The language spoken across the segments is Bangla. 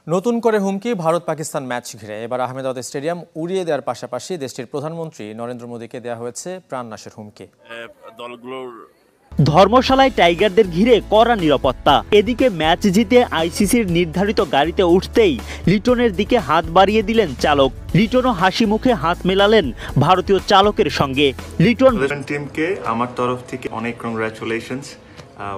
নতুন করে হুমকি ভারত পাকিস্তান ম্যাচ ঘিরে এবার আহমেদাবাদ স্টেডিয়াম উড়িয়ে দেওয়ার পাশাপাশি দেশটির প্রধানমন্ত্রী নরেন্দ্র মোদীকে দেওয়া হয়েছে প্রাণনাশের হুমকি। দলগুলোর ধর্মশালায় টাইগারদের ঘিরে কড়া নিরাপত্তা। এদিকে ম্যাচ জিতে আইসিসির নির্ধারিত গাড়িতে উঠতেই লিটনের দিকে হাত বাড়িয়ে দিলেন চালক। লিটনও হাসি মুখে হাত মেলালেন ভারতীয় চালকের সঙ্গে। লিটন টিমকে আমার তরফ থেকে অনেক কংগ্রাচুলেশনস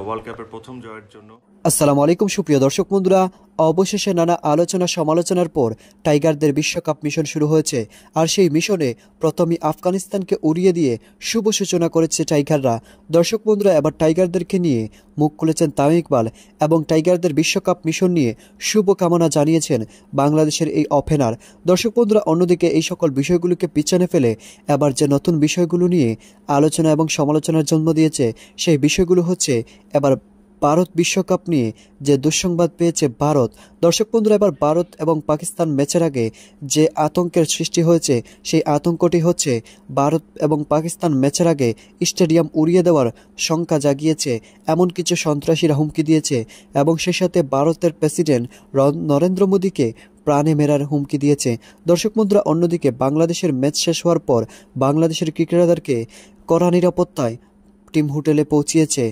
ওয়ার্ল্ড কাপের প্রথম জয়ের জন্য। আসসালামু আলাইকুম সুপ্রিয় দর্শক বন্ধুরা, অবশেষে নানা আলোচনা সমালোচনার পর টাইগারদের বিশ্বকাপ মিশন শুরু হয়েছে। আর সেই মিশনে প্রথমে আফগানিস্তানকে উড়িয়ে দিয়ে শুভ সূচনা করেছে টাইগাররা। দর্শক বন্ধুরা, এবার টাইগারদেরকে নিয়ে মুখ খুলেছেন তামিম ইকবাল এবং টাইগারদের বিশ্বকাপ মিশন নিয়ে শুভ কামনা জানিয়েছেন বাংলাদেশের এই ওপেনার। দর্শক বন্ধুরা, অন্যদিকে এই সকল বিষয়গুলোকে পিছনে ফেলে এবার যে নতুন বিষয়গুলো নিয়ে আলোচনা এবং সমালোচনার জন্ম দিয়েছে সেই বিষয়গুলো হচ্ছে এবার ভারত বিশ্বকাপ নিয়ে যে দুঃসংবাদ পেয়েছে ভারত। দর্শক বন্ধুরা, এবার ভারত এবং পাকিস্তান ম্যাচের আগে যে আতঙ্কের সৃষ্টি হয়েছে সেই আতঙ্কটি হচ্ছে ভারত এবং পাকিস্তান ম্যাচের আগে স্টেডিয়াম উড়িয়ে দেওয়ার শঙ্কা জাগিয়েছে। এমন কিছু সন্ত্রাসীরা হুমকি দিয়েছে এবং সেই সাথে ভারতের প্রেসিডেন্ট নরেন্দ্র মোদীকে প্রাণে মেরার হুমকি দিয়েছে। দর্শক বন্ধুরা, অন্যদিকে বাংলাদেশের ম্যাচ শেষ হওয়ার পর বাংলাদেশের ক্রিকেটারদেরকে কড়া নিরাপত্তায় টিম হোটেলে পৌঁছিয়েছে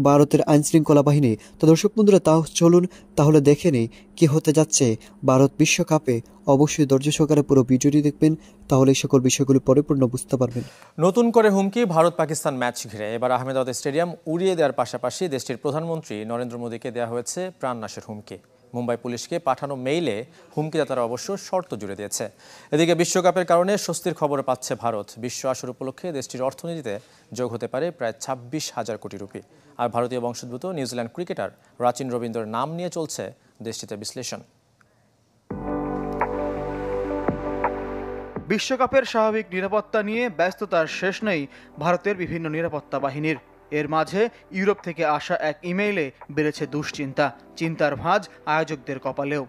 ভারতের আইনশৃঙ্খলা বাহিনী। তো দর্শক বন্ধুরা, চলুন তাহলে দেখে নিই কি হতে যাচ্ছে ভারত বিশ্বকাপে। অবশ্যই ধৈর্য সহকারে পুরো ভিডিওটি দেখবেন, তাহলে এই সকল বিষয়গুলো পরিপূর্ণ বুঝতে পারবেন। নতুন করে হুমকি ভারত পাকিস্তান ম্যাচ ঘিরে এবার আহমেদাবাদ স্টেডিয়াম উড়িয়ে দেওয়ার পাশাপাশি দেশটির প্রধানমন্ত্রী নরেন্দ্র মোদীকে দেওয়া হয়েছে প্রাণনাশের হুমকি। মুম্বাই পুলিশকে পাঠানো মেইলে হুমকিদাতারা অবশ্য শর্ত জুড়ে দিয়েছে। এদিকে বিশ্বকাপের কারণে স্বস্তির খবর পাচ্ছে ভারত। বিশ্ব আসর উপলক্ষে দেশটির অর্থনীতিতে যোগ হতে পারে প্রায় 26,000 কোটি রুপি। আর ভারতীয় বংশোদ্ভূত নিউজিল্যান্ড ক্রিকেটার রাচিন রবীন্দ্রর নাম নিয়ে চলছে দেশটিতে বিশ্লেষণ। বিশ্বকাপের স্বাভাবিক নিরাপত্তা নিয়ে ব্যস্ততার শেষ নেই ভারতের বিভিন্ন নিরাপত্তা বাহিনীর। এর মাঝে ইউরোপ থেকে আসা এক ইমেইলে বেড়েছে দুশ্চিন্তা। চিন্তার ভাঁজ আয়োজকদের কপালেও।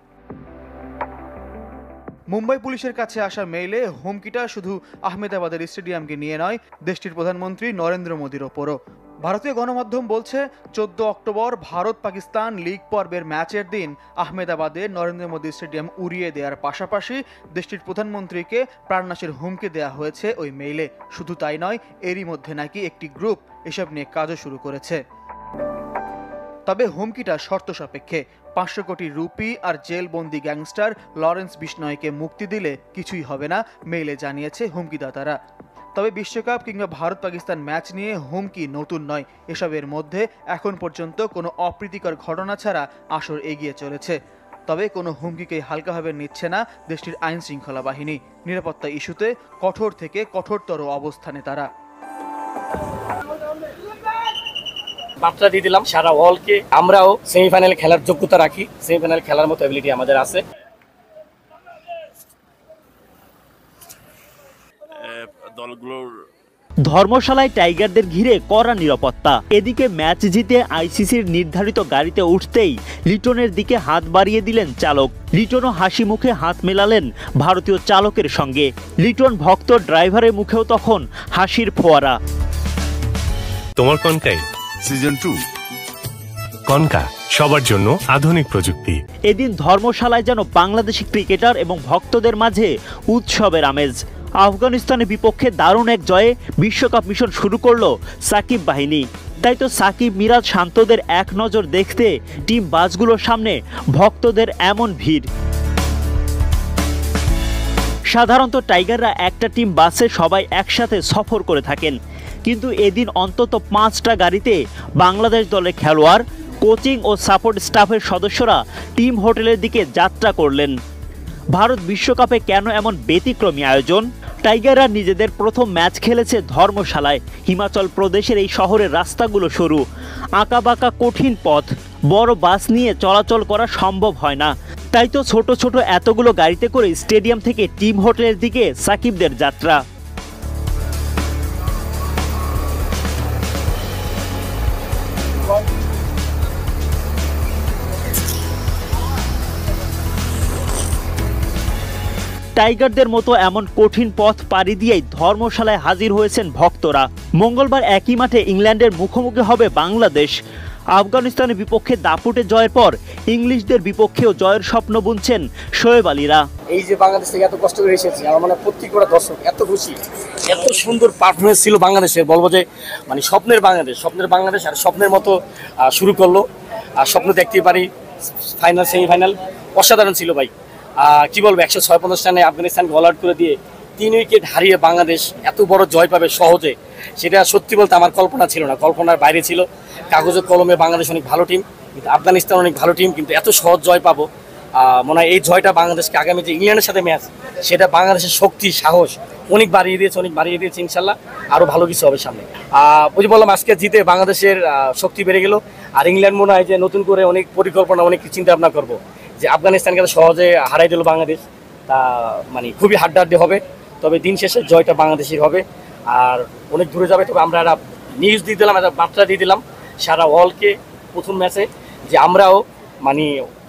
মুম্বাই পুলিশের কাছে আসা মেইলে হুমকিটা শুধু আহমেদাবাদের স্টেডিয়ামকে নিয়ে নয়, দেশটির প্রধানমন্ত্রী নরেন্দ্র মোদীর ওপরও। ভারতীয় গণমাধ্যম বলছে 14 অক্টোবর ভারত পাকিস্তান লিগ পর্বের ম্যাচের দিন আহমেদাবাদে নরেন্দ্র মোদী স্টেডিয়াম উড়িয়ে দেওয়ার পাশাপাশি দেশটির প্রধানমন্ত্রীকে প্রাণনাশের হুমকি দেওয়া হয়েছে ওই মেইলে। শুধু তাই নয়, এরই মধ্যে নাকি একটি গ্রুপ এসব নিয়ে কাজও শুরু করেছে। তবে হুমকিটা শর্ত সাপেক্ষে। 500 কোটি রুপি আর জেলবন্দি গ্যাংস্টার লরেন্স বিষ্ণয়কে মুক্তি দিলে কিছুই হবে না, মেইলে জানিয়েছে হুমকিদাতারা। তবে বিশ্বকাপ কিংবা ভারত পাকিস্তান ম্যাচ নিয়ে হুমকি নতুন নয়। এসবের মধ্যে এখন পর্যন্ত কোনো অপ্রীতিকর ঘটনা ছাড়া আসর এগিয়ে চলেছে। তবে কোনো হুমকিকেই হালকাভাবে নিচ্ছে না দেশটির আইন শৃঙ্খলা বাহিনী। নিরাপত্তা ইস্যুতে কঠোর থেকে কঠোরতর অবস্থানে তারা। বার্তা দিয়ে দিলাম সারা ওয়ার্ল্ডকে, আমরাও সেমিফাইনাল খেলার যোগ্যতা রাখি, সেমিফাইনাল খেলার মতো এবিলিটি আমাদের আছে। দলগুলোর ধর্মশালায় টাইগারদের ঘিরে কড়া নিরাপত্তা। এদিকে ম্যাচ জিতে আইসিসির নির্ধারিত গাড়িতে উঠতেই লিটনের দিকে হাত বাড়িয়ে দিলেন চালক। লিটনও হাসি মুখে হাত মেলালেন ভারতীয় চালকের সঙ্গে। লিটন ভক্ত ড্রাইভারের মুখেও তখন হাসির ফোয়ারা। তোমার কনকাই সিজন 2 কনকা, সবার জন্য আধুনিক প্রযুক্তি। এদিন ধর্মশালায় যেন বাংলাদেশি ক্রিকেটার এবং ভক্তদের মাঝে উৎসবের আমেজ। আফগানিস্তানের বিপক্ষে দারুণ এক জয়ে বিশ্বকাপ মিশন শুরু করলো সাকিব বাহিনী। তাই তো সাকিব, মিরাজ, শান্তদের এক নজর দেখতে টিম বাসগুলোর সামনে ভক্তদের এমন ভিড়। সাধারণত টাইগাররা একটা টিম বাসে সবাই একসাথে সফর করে থাকেন, কিন্তু এদিন অন্তত 5টা গাড়িতে বাংলাদেশ দলের খেলোয়াড়, কোচিং ও সাপোর্ট স্টাফের সদস্যরা টিম হোটেলের দিকে যাত্রা করলেন। ভারত বিশ্বকাপে কেন এমন ব্যতিক্রমী আয়োজন? টাইগাররা নিজেদের প্রথম ম্যাচ খেলেছে ধর্মশালায়। হিমাচল প্রদেশের এই শহরের রাস্তাগুলো সরু, আঁকাবাঁকা কঠিন পথ, বড় বাস নিয়ে চলাচল করা সম্ভব হয় না। তাই তো ছোট ছোট এতগুলো গাড়িতে করে স্টেডিয়াম থেকে টিম হোটেলের দিকে সাকিবদের যাত্রা। টাইগারদের মতো এমন কঠিন পথ পাড়ি দিয়েই ধর্মশালায় হাজির হয়েছেন ভক্তরা। মঙ্গলবার একই মাঠে ইংল্যান্ডের মুখোমুখি হবে বাংলাদেশ। আফগানিস্তানের বিপক্ষে দাপুটে জয়ের পর ইংলিশদের বিপক্ষেও জয়ের স্বপ্ন বুনছেন শোয়েব আলীরা। এই যে বাংলাদেশ থেকে এত কষ্ট করে এসেছি, আমার মানে প্রত্যেকটা দর্শক এত খুশি, এত সুন্দর পারফরমেন্স ছিল বাংলাদেশের। বলবো যে মানে স্বপ্নের বাংলাদেশ আর স্বপ্নের মতো শুরু করলো। আর স্বপ্ন দেখতেই পারি, ফাইনাল সেমিফাইনাল অসাধারণ ছিল ভাই। কি বলবো, 156 রানে আফগানিস্তানকে অল আউট করে দিয়ে 3 উইকেট হারিয়ে বাংলাদেশ এত বড় জয় পাবে সহজে, সেটা সত্যি বলতে আমার কল্পনা ছিল না, কল্পনার বাইরে ছিল। কাগজে কলমে বাংলাদেশ অনেক ভালো টিম, কিন্তু আফগানিস্তান অনেক ভালো টিম, কিন্তু এত সহজ জয় পাবো মনে হয় এই জয়টা বাংলাদেশকে আগামী যে ইংল্যান্ডের সাথে ম্যাচ, সেটা বাংলাদেশের শক্তি সাহস অনেক বাড়িয়ে দিয়েছে। ইনশাল্লাহ আরও ভালো কিছু হবে সামনে। ওই যে বললাম, আজকে জিতে বাংলাদেশের শক্তি বেড়ে গেল। আর ইংল্যান্ড মনে হয় যে নতুন করে অনেক পরিকল্পনা, অনেক চিন্তা ভাবনা করবো যে আফগানিস্তানকে সহজে হারাই দিল বাংলাদেশ, তা মানে খুবই হাড্ডাহাড্ডি হবে। তবে দিন শেষে জয়টা বাংলাদেশের হবে আর অনেক দূরে যাবে। তবে আমরা নিউজ দিয়ে দিলাম, একটা বার্তা দিয়ে দিলাম সারা ওয়ার্ল্ডকে প্রথম ম্যাচে যে আমরাও মানে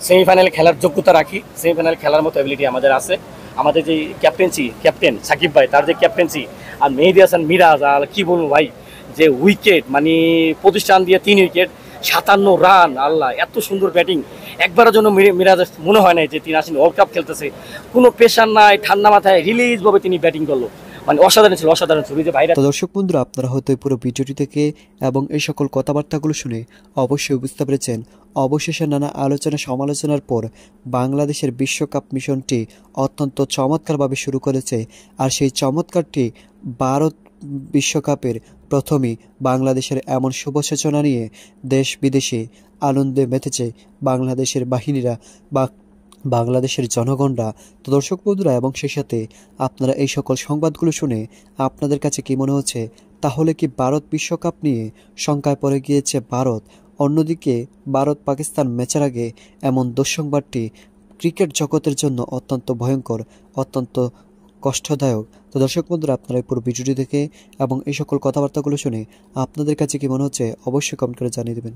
সেমিফাইনালে খেলার যোগ্যতা রাখি, সেমিফাইনালে খেলার মতো অ্যাবিলিটি আমাদের আছে। আমাদের যে ক্যাপ্টেন সাকিব ভাই, তার যে ক্যাপ্টেন্সি, আর মেহেদী হাসান মিরাজ, আর কি বলবো ভাই, যে উইকেট মানে প্রতিষ্ঠান দিয়ে 3 উইকেট 57 রান, আল্লাহ এত সুন্দর ব্যাটিং। একবারের জন্য মিরাজ মনে হয় না যে তিনি আসেন ওয়ার্ল্ড কাপ খেলতেছে, কোনো প্রেশার নাই, ঠান্ডা মাথায় রিলিজভাবে তিনি ব্যাটিং করলো, মানে অসাধারণ ছিল। যে ভাইরা। তো দর্শক বন্ধুরা, আপনারা হয়তো পুরো ভিডিওটি থেকে এবং এই সকল কথাবার্তাগুলো শুনে অবশ্যই বুঝতে পেরেছেন, অবশেষে নানা আলোচনা সমালোচনার পর বাংলাদেশের বিশ্বকাপ মিশনটি অত্যন্ত চমৎকারভাবে শুরু করেছে। আর সেই চমৎকারটি ভারত বিশ্বকাপের প্রথমেই বাংলাদেশের এমন শুভ সূচনা নিয়ে দেশ বিদেশে আনন্দে মেতেছে বাংলাদেশের বাহিনীরা বা বাংলাদেশের জনগণরা। তো দর্শক বন্ধুরা, এবং সেই সাথে আপনারা এই সকল সংবাদগুলো শুনে আপনাদের কাছে কি মনে হচ্ছে? তাহলে কি ভারত বিশ্বকাপ নিয়ে শঙ্কায় পড়ে গিয়েছে ভারত? অন্যদিকে ভারত পাকিস্তান ম্যাচের আগে এমন দুঃসংবাদটি ক্রিকেট জগতের জন্য অত্যন্ত ভয়ঙ্কর, অত্যন্ত কষ্টদায়ক। তো দর্শক বন্ধুরা, আপনারা এই পুরো ভিডিওটি দেখে এবং এই সকল কথাবার্তাগুলো শুনে আপনাদের কাছে কি মনে হচ্ছে অবশ্যই কমেন্ট করে জানিয়ে দেবেন।